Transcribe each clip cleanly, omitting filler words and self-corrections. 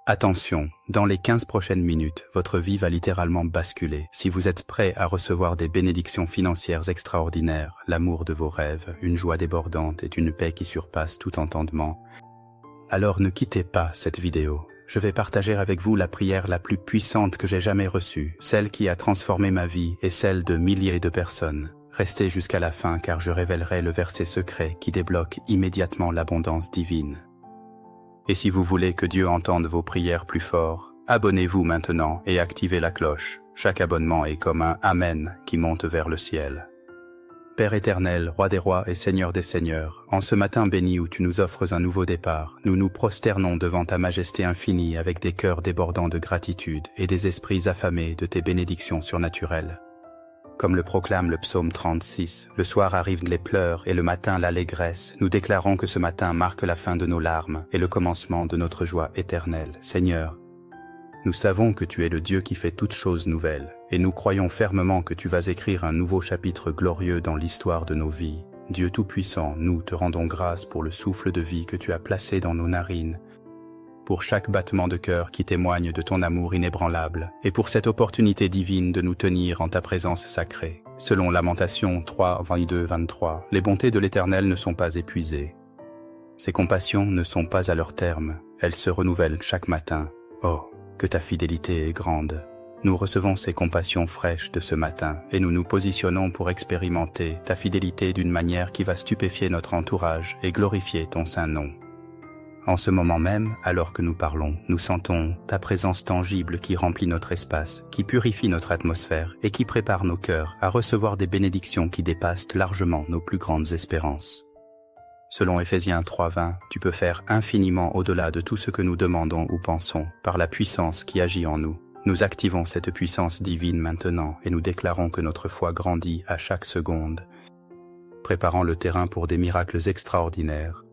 Attention, dans les 15 prochaines minutes, votre vie va littéralement basculer. Si vous êtes prêt à recevoir des bénédictions financières extraordinaires, l'amour de vos rêves, une joie débordante et une paix qui surpasse tout entendement, alors ne quittez pas cette vidéo. Je vais partager avec vous la prière la plus puissante que j'ai jamais reçue, celle qui a transformé ma vie et celle de milliers de personnes. Restez jusqu'à la fin car je révélerai le verset secret qui débloque immédiatement l'abondance divine. Et si vous voulez que Dieu entende vos prières plus fort, abonnez-vous maintenant et activez la cloche. Chaque abonnement est comme un Amen qui monte vers le ciel. Père éternel, Roi des rois et Seigneur des seigneurs, en ce matin béni où tu nous offres un nouveau départ, nous nous prosternons devant ta majesté infinie avec des cœurs débordants de gratitude et des esprits affamés de tes bénédictions surnaturelles. Comme le proclame le psaume 36, le soir arrivent les pleurs et le matin l'allégresse. Nous déclarons que ce matin marque la fin de nos larmes et le commencement de notre joie éternelle. Seigneur, nous savons que tu es le Dieu qui fait toutes choses nouvelles et nous croyons fermement que tu vas écrire un nouveau chapitre glorieux dans l'histoire de nos vies. Dieu Tout-Puissant, nous te rendons grâce pour le souffle de vie que tu as placé dans nos narines, pour chaque battement de cœur qui témoigne de ton amour inébranlable, et pour cette opportunité divine de nous tenir en ta présence sacrée. Selon Lamentations 3, 22-23, les bontés de l'Éternel ne sont pas épuisées. Ses compassions ne sont pas à leur terme, elles se renouvellent chaque matin. Oh, que ta fidélité est grande! Nous recevons ces compassions fraîches de ce matin, et nous nous positionnons pour expérimenter ta fidélité d'une manière qui va stupéfier notre entourage et glorifier ton saint nom. En ce moment même, alors que nous parlons, nous sentons ta présence tangible qui remplit notre espace, qui purifie notre atmosphère et qui prépare nos cœurs à recevoir des bénédictions qui dépassent largement nos plus grandes espérances. Selon Éphésiens 3:20, tu peux faire infiniment au-delà de tout ce que nous demandons ou pensons, par la puissance qui agit en nous. Nous activons cette puissance divine maintenant et nous déclarons que notre foi grandit à chaque seconde, préparant le terrain pour des miracles extraordinaires.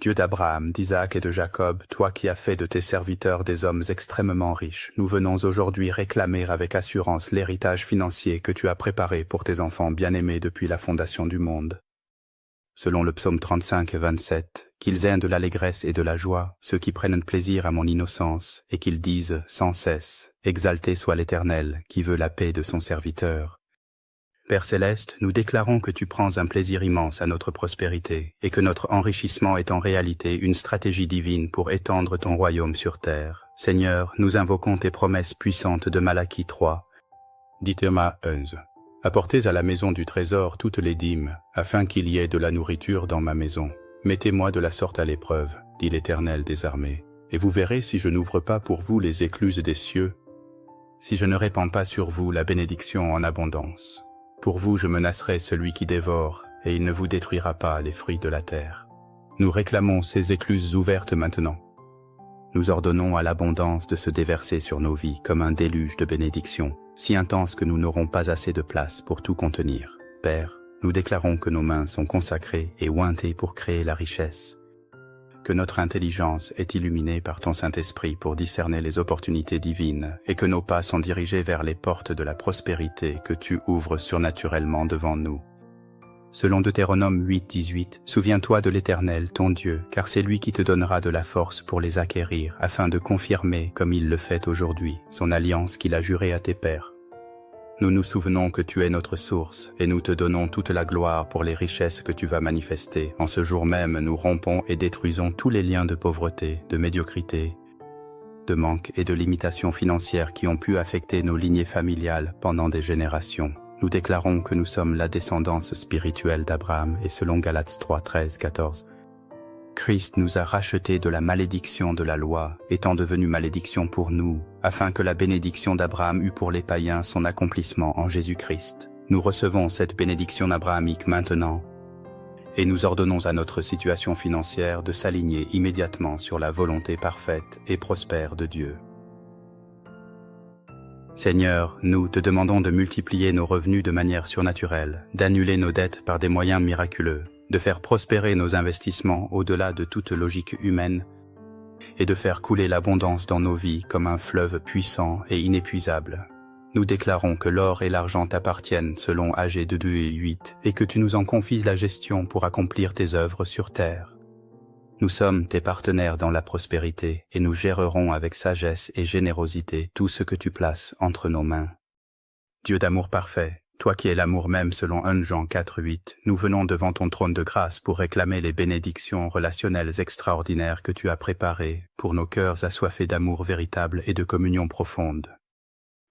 Dieu d'Abraham, d'Isaac et de Jacob, toi qui as fait de tes serviteurs des hommes extrêmement riches, nous venons aujourd'hui réclamer avec assurance l'héritage financier que tu as préparé pour tes enfants bien-aimés depuis la fondation du monde. Selon le psaume 35-27, qu'ils aient de l'allégresse et de la joie, ceux qui prennent plaisir à mon innocence, et qu'ils disent sans cesse, exalté soit l'Éternel, qui veut la paix de son serviteur. Père Céleste, nous déclarons que tu prends un plaisir immense à notre prospérité et que notre enrichissement est en réalité une stratégie divine pour étendre ton royaume sur terre. Seigneur, nous invoquons tes promesses puissantes de Malachie 3. Dites-moi 11. Apportez à la maison du trésor toutes les dîmes, afin qu'il y ait de la nourriture dans ma maison. Mettez-moi de la sorte à l'épreuve, dit l'Éternel des armées, et vous verrez si je n'ouvre pas pour vous les écluses des cieux, si je ne répands pas sur vous la bénédiction en abondance. Pour vous, je menacerai celui qui dévore, et il ne vous détruira pas les fruits de la terre. Nous réclamons ces écluses ouvertes maintenant. Nous ordonnons à l'abondance de se déverser sur nos vies comme un déluge de bénédictions, si intense que nous n'aurons pas assez de place pour tout contenir. Père, nous déclarons que nos mains sont consacrées et ointées pour créer la richesse, que notre intelligence est illuminée par ton Saint-Esprit pour discerner les opportunités divines et que nos pas sont dirigés vers les portes de la prospérité que tu ouvres surnaturellement devant nous. Selon Deutéronome 8-18, souviens-toi de l'Éternel, ton Dieu, car c'est lui qui te donnera de la force pour les acquérir, afin de confirmer, comme il le fait aujourd'hui, son alliance qu'il a jurée à tes pères. Nous nous souvenons que tu es notre source, et nous te donnons toute la gloire pour les richesses que tu vas manifester. En ce jour même, nous rompons et détruisons tous les liens de pauvreté, de médiocrité, de manque et de limitation financière qui ont pu affecter nos lignées familiales pendant des générations. Nous déclarons que nous sommes la descendance spirituelle d'Abraham et selon Galates 3, 13, 14. Christ nous a rachetés de la malédiction de la loi, étant devenu malédiction pour nous, afin que la bénédiction d'Abraham eût pour les païens son accomplissement en Jésus-Christ. Nous recevons cette bénédiction abrahamique maintenant, et nous ordonnons à notre situation financière de s'aligner immédiatement sur la volonté parfaite et prospère de Dieu. Seigneur, nous te demandons de multiplier nos revenus de manière surnaturelle, d'annuler nos dettes par des moyens miraculeux, de faire prospérer nos investissements au-delà de toute logique humaine et de faire couler l'abondance dans nos vies comme un fleuve puissant et inépuisable. Nous déclarons que l'or et l'argent t'appartiennent selon Agé 2 et 8 et que tu nous en confies la gestion pour accomplir tes œuvres sur terre. Nous sommes tes partenaires dans la prospérité et nous gérerons avec sagesse et générosité tout ce que tu places entre nos mains. Dieu d'amour parfait, toi qui es l'amour même selon 1 Jean 4:8, nous venons devant ton trône de grâce pour réclamer les bénédictions relationnelles extraordinaires que tu as préparées pour nos cœurs assoiffés d'amour véritable et de communion profonde.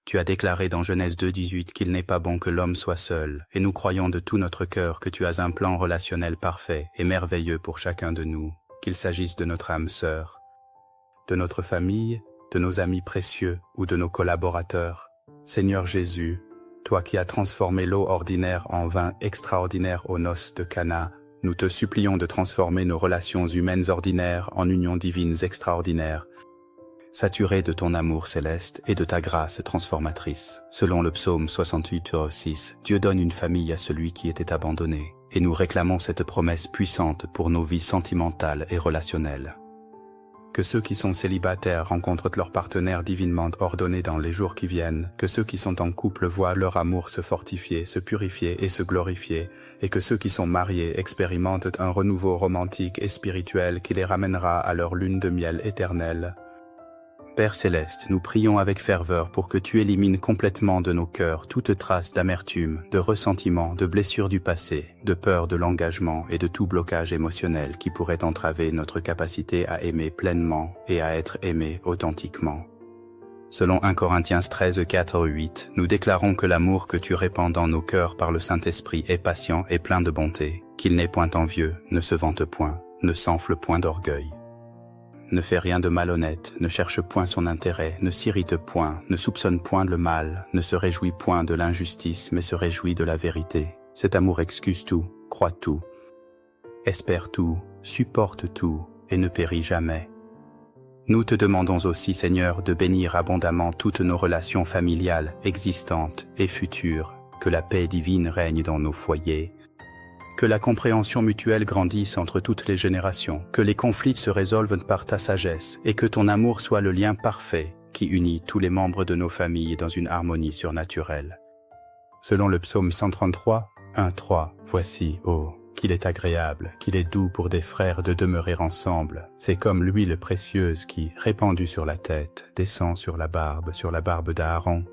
Tu as déclaré dans Genèse 2:18 qu'il n'est pas bon que l'homme soit seul, et nous croyons de tout notre cœur que tu as un plan relationnel parfait et merveilleux pour chacun de nous, qu'il s'agisse de notre âme sœur, de notre famille, de nos amis précieux ou de nos collaborateurs. Seigneur Jésus, toi qui as transformé l'eau ordinaire en vin extraordinaire aux noces de Cana, nous te supplions de transformer nos relations humaines ordinaires en unions divines extraordinaires, saturées de ton amour céleste et de ta grâce transformatrice. Selon le psaume 68:6, Dieu donne une famille à celui qui était abandonné, et nous réclamons cette promesse puissante pour nos vies sentimentales et relationnelles. Que ceux qui sont célibataires rencontrent leur partenaire divinement ordonné dans les jours qui viennent, que ceux qui sont en couple voient leur amour se fortifier, se purifier et se glorifier, et que ceux qui sont mariés expérimentent un renouveau romantique et spirituel qui les ramènera à leur lune de miel éternelle. Père Céleste, nous prions avec ferveur pour que tu élimines complètement de nos cœurs toute trace d'amertume, de ressentiment, de blessures du passé, de peur de l'engagement et de tout blocage émotionnel qui pourrait entraver notre capacité à aimer pleinement et à être aimé authentiquement. Selon 1 Corinthiens 13:4-8, nous déclarons que l'amour que tu répands dans nos cœurs par le Saint-Esprit est patient et plein de bonté, qu'il n'est point envieux, ne se vante point, ne s'enfle point d'orgueil. Ne fait rien de malhonnête, ne cherche point son intérêt, ne s'irrite point, ne soupçonne point le mal, ne se réjouit point de l'injustice, mais se réjouit de la vérité. Cet amour excuse tout, croit tout, espère tout, supporte tout, et ne périt jamais. Nous te demandons aussi, Seigneur, de bénir abondamment toutes nos relations familiales, existantes et futures, que la paix divine règne dans nos foyers, que la compréhension mutuelle grandisse entre toutes les générations, que les conflits se résolvent par ta sagesse et que ton amour soit le lien parfait qui unit tous les membres de nos familles dans une harmonie surnaturelle. Selon le psaume 133, 1:3, voici, qu'il est agréable, qu'il est doux pour des frères de demeurer ensemble. C'est comme l'huile précieuse qui, répandue sur la tête, descend sur la barbe d'Aaron,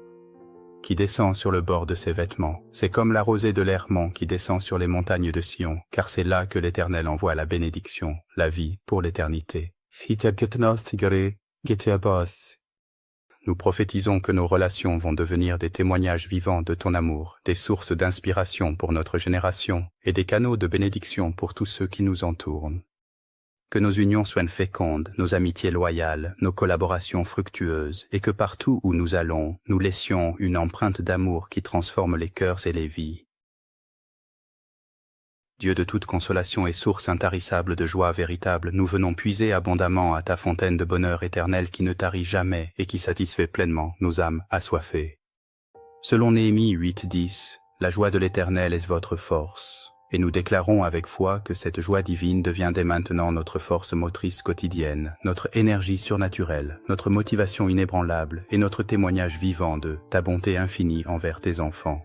qui descend sur le bord de ses vêtements. C'est comme la rosée de l'Hermon qui descend sur les montagnes de Sion, car c'est là que l'Éternel envoie la bénédiction, la vie pour l'éternité. Nous prophétisons que nos relations vont devenir des témoignages vivants de ton amour, des sources d'inspiration pour notre génération et des canaux de bénédiction pour tous ceux qui nous entourent. Que nos unions soient fécondes, nos amitiés loyales, nos collaborations fructueuses, et que partout où nous allons, nous laissions une empreinte d'amour qui transforme les cœurs et les vies. Dieu de toute consolation et source intarissable de joie véritable, nous venons puiser abondamment à ta fontaine de bonheur éternel qui ne tarit jamais et qui satisfait pleinement nos âmes assoiffées. Selon Néhémie 8:10, la joie de l'Éternel est votre force. Et nous déclarons avec foi que cette joie divine devient dès maintenant notre force motrice quotidienne, notre énergie surnaturelle, notre motivation inébranlable et notre témoignage vivant de ta bonté infinie envers tes enfants.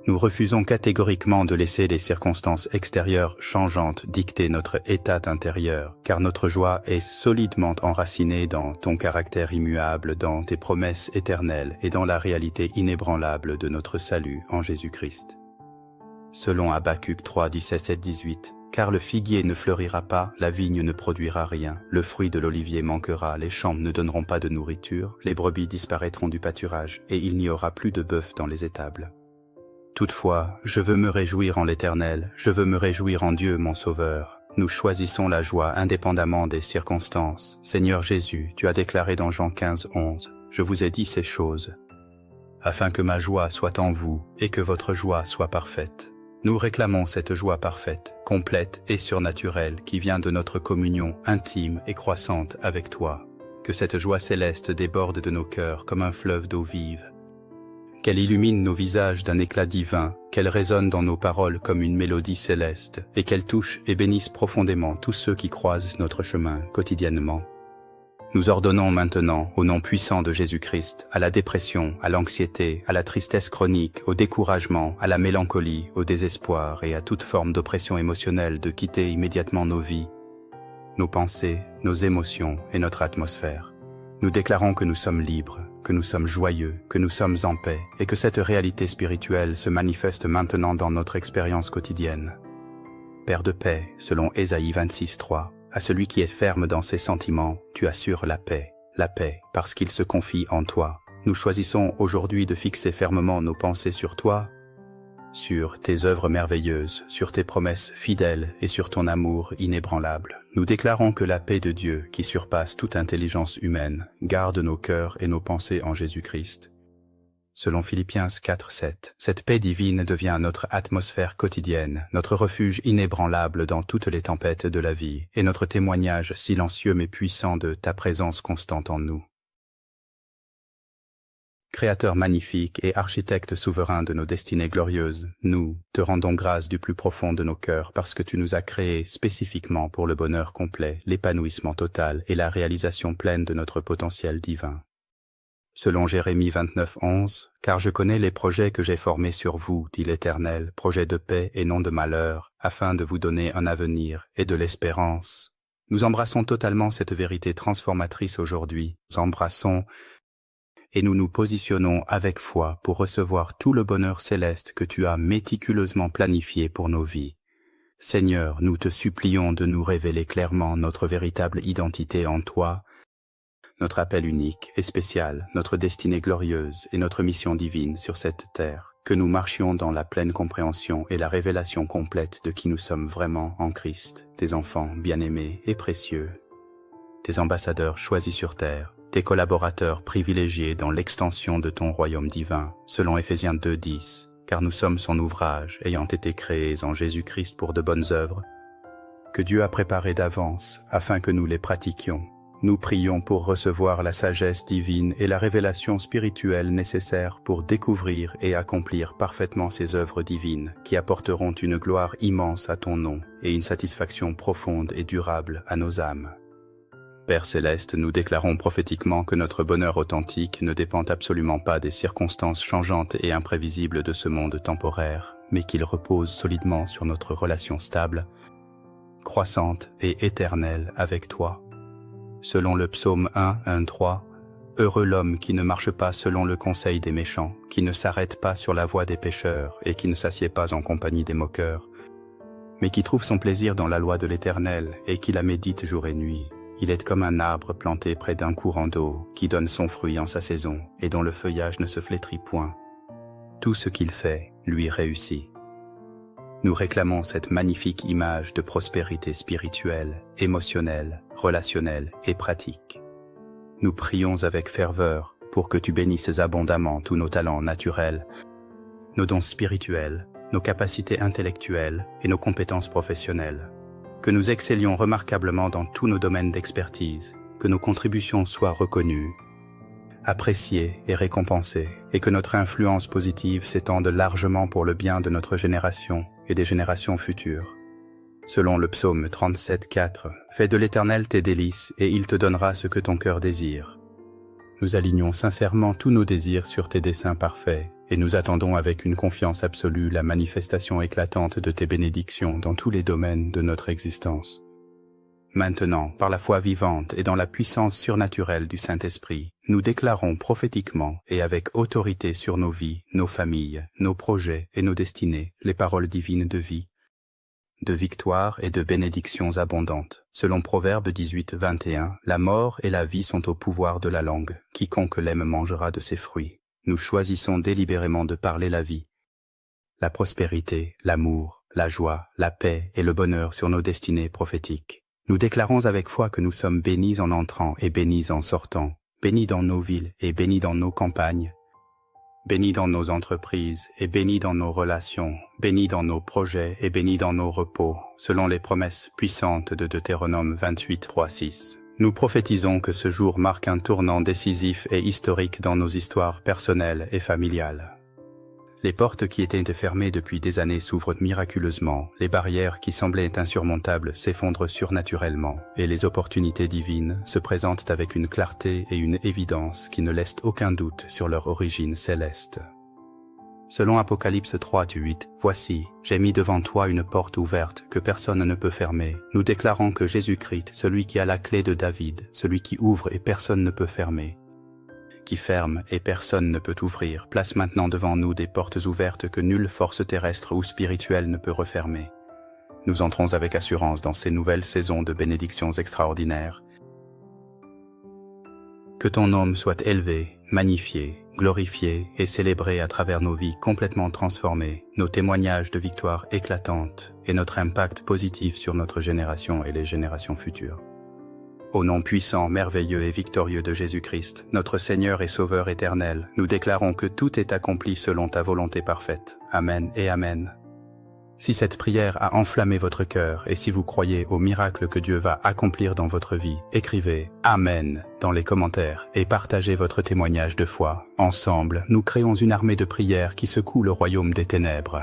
Nous refusons catégoriquement de laisser les circonstances extérieures changeantes dicter notre état intérieur, car notre joie est solidement enracinée dans ton caractère immuable, dans tes promesses éternelles et dans la réalité inébranlable de notre salut en Jésus-Christ. Selon Habacuc 3:17-18, car le figuier ne fleurira pas, la vigne ne produira rien, le fruit de l'olivier manquera, les champs ne donneront pas de nourriture, les brebis disparaîtront du pâturage, et il n'y aura plus de bœuf dans les étables. Toutefois, je veux me réjouir en l'Éternel, je veux me réjouir en Dieu mon Sauveur. Nous choisissons la joie indépendamment des circonstances. Seigneur Jésus, tu as déclaré dans Jean 15:11, je vous ai dit ces choses, afin que ma joie soit en vous et que votre joie soit parfaite. Nous réclamons cette joie parfaite, complète et surnaturelle qui vient de notre communion intime et croissante avec toi. Que cette joie céleste déborde de nos cœurs comme un fleuve d'eau vive. Qu'elle illumine nos visages d'un éclat divin, qu'elle résonne dans nos paroles comme une mélodie céleste, et qu'elle touche et bénisse profondément tous ceux qui croisent notre chemin quotidiennement. Nous ordonnons maintenant, au nom puissant de Jésus-Christ, à la dépression, à l'anxiété, à la tristesse chronique, au découragement, à la mélancolie, au désespoir et à toute forme d'oppression émotionnelle de quitter immédiatement nos vies. nos pensées, nos émotions et notre atmosphère. Nous déclarons que nous sommes libres, que nous sommes joyeux, que nous sommes en paix et que cette réalité spirituelle se manifeste maintenant dans notre expérience quotidienne. Père de paix, selon Ésaïe 26:3, à celui qui est ferme dans ses sentiments, tu assures la paix, parce qu'il se confie en toi. Nous choisissons aujourd'hui de fixer fermement nos pensées sur toi, sur tes œuvres merveilleuses, sur tes promesses fidèles et sur ton amour inébranlable. Nous déclarons que la paix de Dieu, qui surpasse toute intelligence humaine, garde nos cœurs et nos pensées en Jésus-Christ. Selon Philippiens 4:7, cette paix divine devient notre atmosphère quotidienne, notre refuge inébranlable dans toutes les tempêtes de la vie et notre témoignage silencieux mais puissant de ta présence constante en nous. Créateur magnifique et architecte souverain de nos destinées glorieuses, nous te rendons grâce du plus profond de nos cœurs parce que tu nous as créés spécifiquement pour le bonheur complet, l'épanouissement total et la réalisation pleine de notre potentiel divin. Selon Jérémie 29:11, « Car je connais les projets que j'ai formés sur vous, dit l'Éternel, projets de paix et non de malheur, afin de vous donner un avenir et de l'espérance. » Nous embrassons totalement cette vérité transformatrice aujourd'hui. Nous embrassons et nous nous positionnons avec foi pour recevoir tout le bonheur céleste que tu as méticuleusement planifié pour nos vies. Seigneur, nous te supplions de nous révéler clairement notre véritable identité en toi, notre appel unique et spécial, notre destinée glorieuse et notre mission divine sur cette terre, que nous marchions dans la pleine compréhension et la révélation complète de qui nous sommes vraiment en Christ, tes enfants bien-aimés et précieux, tes ambassadeurs choisis sur terre, tes collaborateurs privilégiés dans l'extension de ton royaume divin, selon Éphésiens 2:10, car nous sommes son ouvrage, ayant été créés en Jésus-Christ pour de bonnes œuvres, que Dieu a préparées d'avance, afin que nous les pratiquions. Nous prions pour recevoir la sagesse divine et la révélation spirituelle nécessaire pour découvrir et accomplir parfaitement ces œuvres divines qui apporteront une gloire immense à ton nom et une satisfaction profonde et durable à nos âmes. Père Céleste, nous déclarons prophétiquement que notre bonheur authentique ne dépend absolument pas des circonstances changeantes et imprévisibles de ce monde temporaire, mais qu'il repose solidement sur notre relation stable, croissante et éternelle avec toi. Selon le psaume 1:1-3, « Heureux l'homme qui ne marche pas selon le conseil des méchants, qui ne s'arrête pas sur la voie des pécheurs et qui ne s'assied pas en compagnie des moqueurs, mais qui trouve son plaisir dans la loi de l'Éternel et qui la médite jour et nuit. Il est comme un arbre planté près d'un courant d'eau, qui donne son fruit en sa saison et dont le feuillage ne se flétrit point. Tout ce qu'il fait lui réussit. » Nous réclamons cette magnifique image de prospérité spirituelle, émotionnelle, relationnelle et pratique. Nous prions avec ferveur pour que tu bénisses abondamment tous nos talents naturels, nos dons spirituels, nos capacités intellectuelles et nos compétences professionnelles. Que nous excellions remarquablement dans tous nos domaines d'expertise, que nos contributions soient reconnues, appréciées et récompensées, et que notre influence positive s'étende largement pour le bien de notre génération et des générations futures. Selon le psaume 37:4, « Fais de l'Éternel tes délices, et il te donnera ce que ton cœur désire. » Nous alignons sincèrement tous nos désirs sur tes desseins parfaits, et nous attendons avec une confiance absolue la manifestation éclatante de tes bénédictions dans tous les domaines de notre existence. Maintenant, par la foi vivante et dans la puissance surnaturelle du Saint-Esprit, nous déclarons prophétiquement et avec autorité sur nos vies, nos familles, nos projets et nos destinées les paroles divines de vie, de victoire et de bénédictions abondantes. Selon Proverbe 18:21, la mort et la vie sont au pouvoir de la langue. Quiconque l'aime mangera de ses fruits. Nous choisissons délibérément de parler la vie, la prospérité, l'amour, la joie, la paix et le bonheur sur nos destinées prophétiques. Nous déclarons avec foi que nous sommes bénis en entrant et bénis en sortant, bénis dans nos villes et bénis dans nos campagnes, bénis dans nos entreprises et bénis dans nos relations, bénis dans nos projets et bénis dans nos repos, selon les promesses puissantes de Deutéronome 28:3-6. Nous prophétisons que ce jour marque un tournant décisif et historique dans nos histoires personnelles et familiales. Les portes qui étaient fermées depuis des années s'ouvrent miraculeusement, les barrières qui semblaient insurmontables s'effondrent surnaturellement, et les opportunités divines se présentent avec une clarté et une évidence qui ne laissent aucun doute sur leur origine céleste. Selon Apocalypse 3:8, « Voici, j'ai mis devant toi une porte ouverte que personne ne peut fermer. » Nous déclarons que Jésus-Christ, celui qui a la clé de David, celui qui ouvre et personne ne peut fermer, qui ferme et personne ne peut ouvrir, place maintenant devant nous des portes ouvertes que nulle force terrestre ou spirituelle ne peut refermer. Nous entrons avec assurance dans ces nouvelles saisons de bénédictions extraordinaires. Que ton nom soit élevé, magnifié, glorifié et célébré à travers nos vies complètement transformées, nos témoignages de victoire éclatantes et notre impact positif sur notre génération et les générations futures. Au nom puissant, merveilleux et victorieux de Jésus-Christ, notre Seigneur et Sauveur éternel, nous déclarons que tout est accompli selon ta volonté parfaite. Amen et Amen. Si cette prière a enflammé votre cœur et si vous croyez au miracle que Dieu va accomplir dans votre vie, écrivez « Amen » dans les commentaires et partagez votre témoignage de foi. Ensemble, nous créons une armée de prières qui secoue le royaume des ténèbres.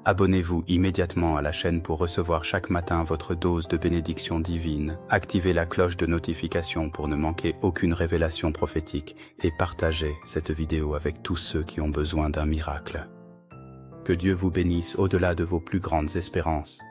Abonnez-vous immédiatement à la chaîne pour recevoir chaque matin votre dose de bénédiction divine. Activez la cloche de notification pour ne manquer aucune révélation prophétique et partagez cette vidéo avec tous ceux qui ont besoin d'un miracle. Que Dieu vous bénisse au-delà de vos plus grandes espérances.